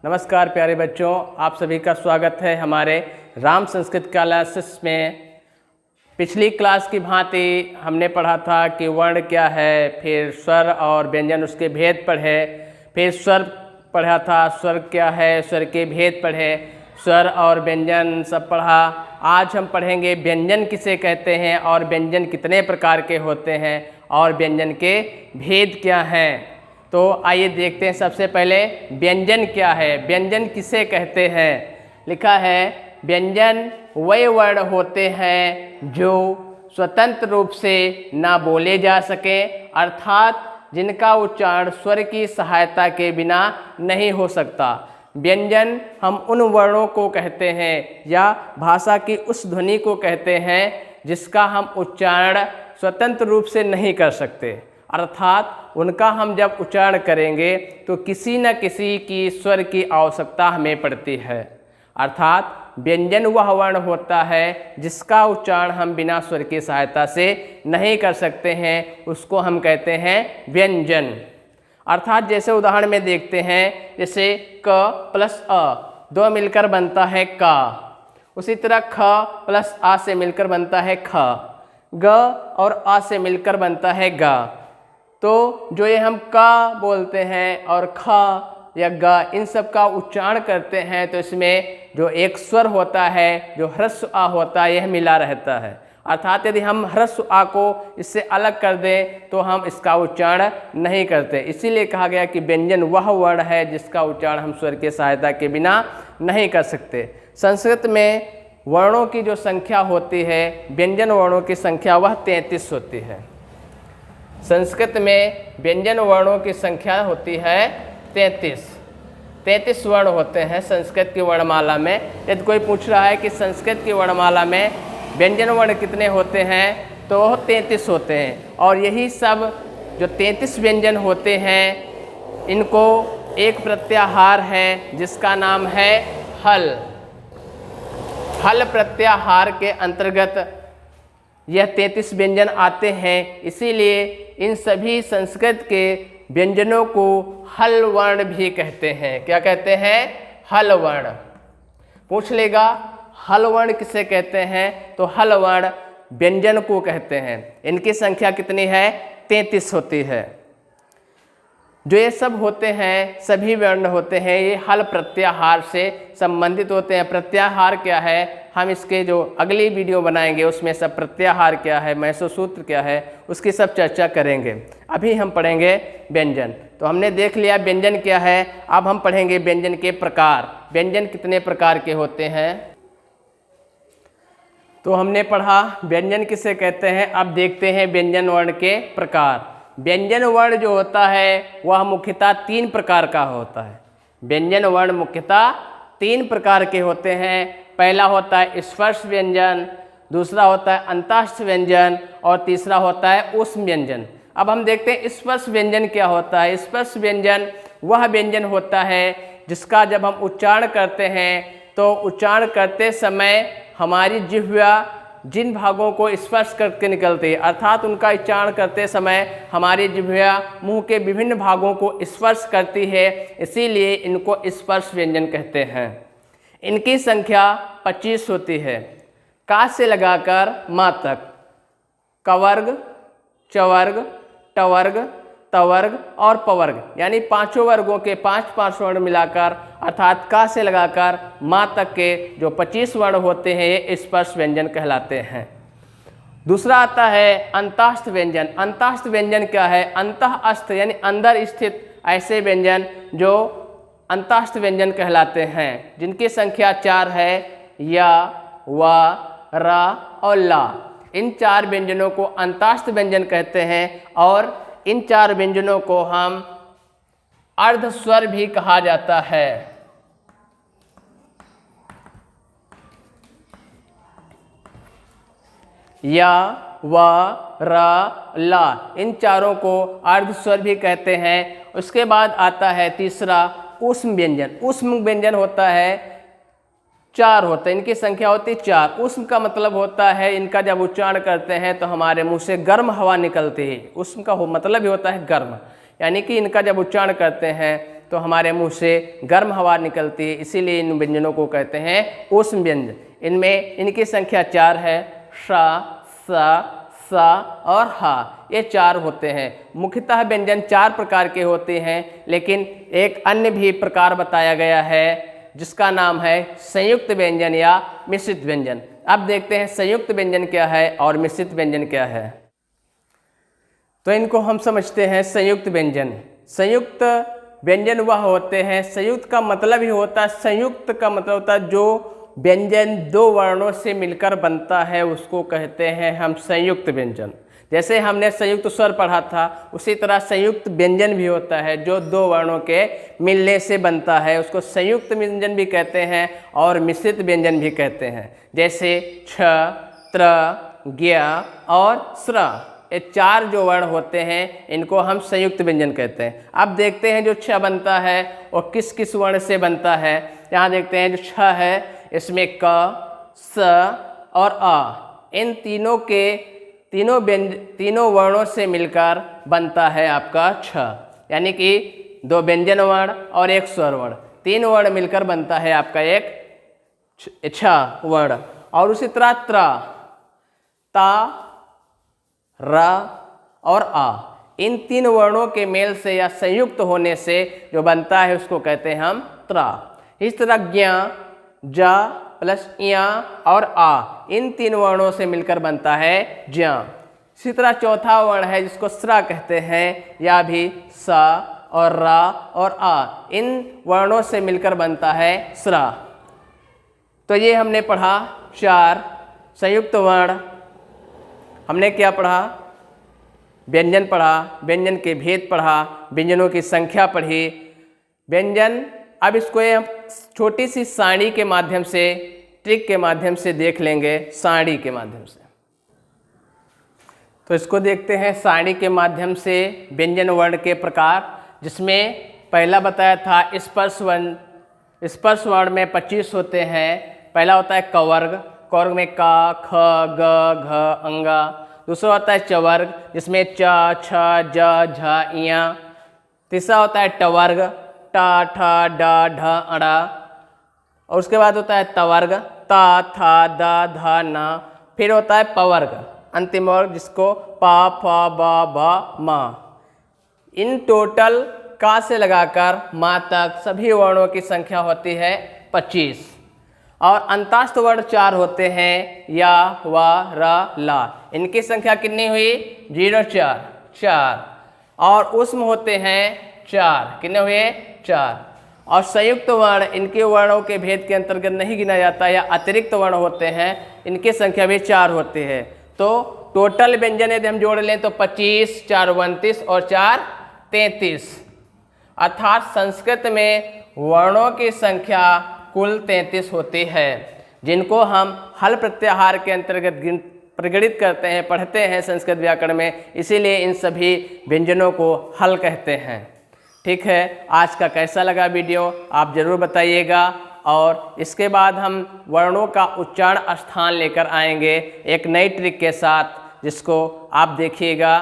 नमस्कार प्यारे बच्चों, आप सभी का स्वागत है हमारे राम संस्कृत क्लासेस में। पिछली क्लास की भांति हमने पढ़ा था कि वर्ण क्या है, फिर स्वर और व्यंजन उसके भेद पढ़े, फिर स्वर पढ़ा था, स्वर क्या है, स्वर के भेद पढ़े, स्वर और व्यंजन सब पढ़ा। आज हम पढ़ेंगे व्यंजन किसे कहते हैं और व्यंजन कितने प्रकार के होते हैं और व्यंजन के भेद क्या हैं। तो आइए देखते हैं। सबसे पहले व्यंजन क्या है, व्यंजन किसे कहते हैं। लिखा है व्यंजन वे वर्ण होते हैं जो स्वतंत्र रूप से ना बोले जा सके, अर्थात जिनका उच्चारण स्वर की सहायता के बिना नहीं हो सकता। व्यंजन हम उन वर्णों को कहते हैं या भाषा की उस ध्वनि को कहते हैं जिसका हम उच्चारण स्वतंत्र रूप से नहीं कर सकते, अर्थात उनका हम जब उच्चारण करेंगे तो किसी न किसी की स्वर की आवश्यकता हमें पड़ती है। अर्थात व्यंजन वह वर्ण होता है जिसका उच्चारण हम बिना स्वर की सहायता से नहीं कर सकते हैं, उसको हम कहते हैं व्यंजन। अर्थात जैसे उदाहरण में देखते हैं, जैसे क प्लस अ दो मिलकर बनता है का, उसी तरह ख प्लस आ से मिलकर बनता है ख, ग और आ से मिलकर बनता है गा। तो जो ये हम का बोलते हैं और ख या ग इन सब का उच्चारण करते हैं तो इसमें जो एक स्वर होता है, जो ह्रस्व आ होता है, यह मिला रहता है। अर्थात यदि हम ह्रस्व आ को इससे अलग कर दें तो हम इसका उच्चारण नहीं करते। इसीलिए कहा गया कि व्यंजन वह वर्ण है जिसका उच्चारण हम स्वर की सहायता के बिना नहीं कर सकते। संस्कृत में वर्णों की जो संख्या होती है, व्यंजन वर्णों की संख्या वह 33 होती है। संस्कृत में व्यंजन वर्णों की संख्या होती है 33 वर्ण होते हैं संस्कृत की वर्णमाला में। यदि कोई पूछ रहा है कि संस्कृत की वर्णमाला में व्यंजन वर्ण कितने होते हैं तो वह 33 होते हैं। और यही सब जो 33 व्यंजन होते हैं इनको एक प्रत्याहार है जिसका नाम है हल। हल प्रत्याहार के अंतर्गत यह 33 व्यंजन आते हैं। इसीलिए इन सभी संस्कृत के व्यंजनों को हल वर्ण भी कहते हैं। क्या कहते हैं? हल वर्ण। पूछ लेगा हल वर्ण किसे कहते हैं, तो हल वर्ण व्यंजन को कहते हैं। इनकी संख्या कितनी है? 33 होती है। जो ये सब होते हैं, सभी वर्ण होते हैं, ये हल प्रत्याहार से संबंधित होते हैं। प्रत्याहार क्या है, हम इसके जो अगली वीडियो बनाएंगे उसमें सब प्रत्याहार क्या है, महसो सूत्र क्या है, उसकी सब चर्चा करेंगे। अभी हम पढ़ेंगे व्यंजन। तो हमने देख लिया व्यंजन क्या है, अब हम पढ़ेंगे व्यंजन के प्रकार। व्यंजन कितने प्रकार के होते हैं तो हमने पढ़ा व्यंजन किसे कहते हैं। अब देखते हैं व्यंजन वर्ण के प्रकार। व्यंजन वर्ण जो होता है वह मुख्यतः 3 प्रकार का होता है। व्यंजन वर्ण मुख्यतः 3 प्रकार के होते हैं। पहला होता है स्पर्श व्यंजन, दूसरा होता है अंतःस्थ व्यंजन और तीसरा होता है ऊष्म व्यंजन। अब हम देखते हैं स्पर्श व्यंजन क्या होता है। स्पर्श व्यंजन वह व्यंजन होता है जिसका जब हम उच्चारण करते हैं तो उच्चारण करते समय हमारी जिह्वा जिन भागों को स्पर्श करके निकलती है, अर्थात उनका उच्चारण करते समय हमारी जिह्वा मुंह के विभिन्न भागों को स्पर्श करती है, इसीलिए इनको स्पर्श व्यंजन कहते हैं। इनकी संख्या 25 होती है। का से लगाकर माँ तक, कवर्ग, चवर्ग, टवर्ग, तवर्ग और पवर्ग, यानी 5 वर्गों के 5 वर्ण मिलाकर, अर्थात का से लगाकर माँ तक के जो 25 वर्ण होते हैं ये स्पर्श व्यंजन कहलाते हैं। दूसरा आता है अंतःस्थ व्यंजन। अंतःस्थ व्यंजन क्या है? अंतःस्थ यानी अंदर स्थित ऐसे व्यंजन जो अंतःस्थ व्यंजन कहलाते हैं, जिनकी संख्या 4 है, या, वा, रा और ला। इन 4 व्यंजनों को अंतःस्थ व्यंजन कहते हैं और इन 4 व्यंजनों को हम अर्ध स्वर भी कहा जाता है। या, वा, रा, ला, इन चारों को अर्ध स्वर भी कहते हैं। उसके बाद आता है तीसरा ऊष्म व्यंजन। ऊष्म व्यंजन होता है 4 होते हैं, इनकी संख्या होती है 4। ऊष्म का मतलब होता है इनका जब उच्चारण करते हैं तो हमारे मुंह से गर्म हवा निकलती है। ऊष्म का मतलब ही होता है गर्म, यानी कि इनका जब उच्चारण करते हैं तो हमारे मुंह से गर्म हवा निकलती है, इसीलिए इन व्यंजनों को कहते हैं ऊष्म व्यंजन। इनमें इनकी संख्या 4 है, सा, सा और हा, ये 4 होते हैं। मुख्यतः व्यंजन 4 प्रकार के होते हैं, लेकिन एक अन्य भी प्रकार बताया गया है जिसका नाम है संयुक्त व्यंजन या मिश्रित व्यंजन। अब देखते हैं संयुक्त व्यंजन क्या है और मिश्रित व्यंजन क्या है। तो इनको हम समझते हैं संयुक्त व्यंजन। संयुक्त व्यंजन वह होते हैं, संयुक्त का मतलब ही होता है, संयुक्त का मतलब होता है जो व्यंजन 2 वर्णों से मिलकर बनता है उसको कहते हैं हम संयुक्त व्यंजन। जैसे हमने संयुक्त स्वर पढ़ा था, उसी तरह संयुक्त व्यंजन भी होता है जो 2 वर्णों के मिलने से बनता है, उसको संयुक्त व्यंजन भी कहते हैं और मिश्रित व्यंजन भी कहते हैं। जैसे छ, त्र, ज्ञ और स्र, ये 4 जो वर्ण होते हैं इनको हम संयुक्त व्यंजन कहते हैं। अब देखते हैं जो छ बनता है वो किस किस वर्ण से बनता है। यहाँ देखते हैं जो छ है, इसमें क, स और अ, इन तीनों वर्णों से मिलकर बनता है आपका छ, यानी कि 2 व्यंजन वर्ण और 1 स्वर वर्ण, 3 वर्ण मिलकर बनता है आपका एक छ वर्ण। और उसी तरह त्र, ता, र और आ, इन 3 वर्णों के मेल से या संयुक्त होने से जो बनता है उसको कहते हैं हम त्रा। इस तरह ज्ञ, ज प्लस या और आ, इन 3 वर्णों से मिलकर बनता है ज्ञ। इसी तरह चौथा वर्ण है जिसको स्र कहते हैं, या भी स और रा और आ, इन वर्णों से मिलकर बनता है स्र। तो ये हमने पढ़ा 4 संयुक्त वर्ण। हमने क्या पढ़ा? व्यंजन पढ़ा, व्यंजन के भेद पढ़ा, व्यंजनों की संख्या पढ़ी। व्यंजन, अब इसको हम छोटी सी सारणी के माध्यम से, ट्रिक के माध्यम से देख लेंगे, सारणी के माध्यम से। तो इसको देखते हैं सारणी के माध्यम से व्यंजन वर्ण के प्रकार, जिसमें पहला बताया था स्पर्श वर्ण। स्पर्श वर्ण में 25 होते हैं। पहला होता है कवर्ग, कवर्ग में का, ख, ग, घ, अंगा। दूसरा होता है चवर्ग जिसमें च, छ, ज, झ, इया। तीसरा होता है टवर्ग, ट, ठ, ड, ढ, अड़ा। और उसके बाद होता है तवर्ग, ता, था, द, ध, न। फिर होता है पवर्ग, अंतिम वर्ग जिसको प, फ, ब, भ, म। इन टोटल का से लगाकर माँ तक सभी वर्णों की संख्या होती है 25। और अंतस्थ वर्ण 4 होते हैं, या, व, र, ला। इनकी संख्या कितनी हुई? 0, 4, 4। और उष्म होते हैं 4, कितने हुए? 4। और संयुक्त वर्ण, इनके वर्णों के भेद के अंतर्गत नहीं गिना जाता, या अतिरिक्त वर्ण होते हैं, इनकी संख्या भी 4 होती है। तो टोटल व्यंजन यदि हम जोड़ लें तो 25, 4, 29 और 4, 33। अर्थात संस्कृत में वर्णों की संख्या कुल 33 होती है, जिनको हम हल प्रत्याहार के अंतर्गत प्रगणित करते हैं, पढ़ते हैं संस्कृत व्याकरण में, इसीलिए इन सभी व्यंजनों को हल कहते हैं। ठीक है, आज का कैसा लगा वीडियो आप ज़रूर बताइएगा। और इसके बाद हम वर्णों का उच्चारण स्थान लेकर आएंगे एक नई ट्रिक के साथ, जिसको आप देखिएगा।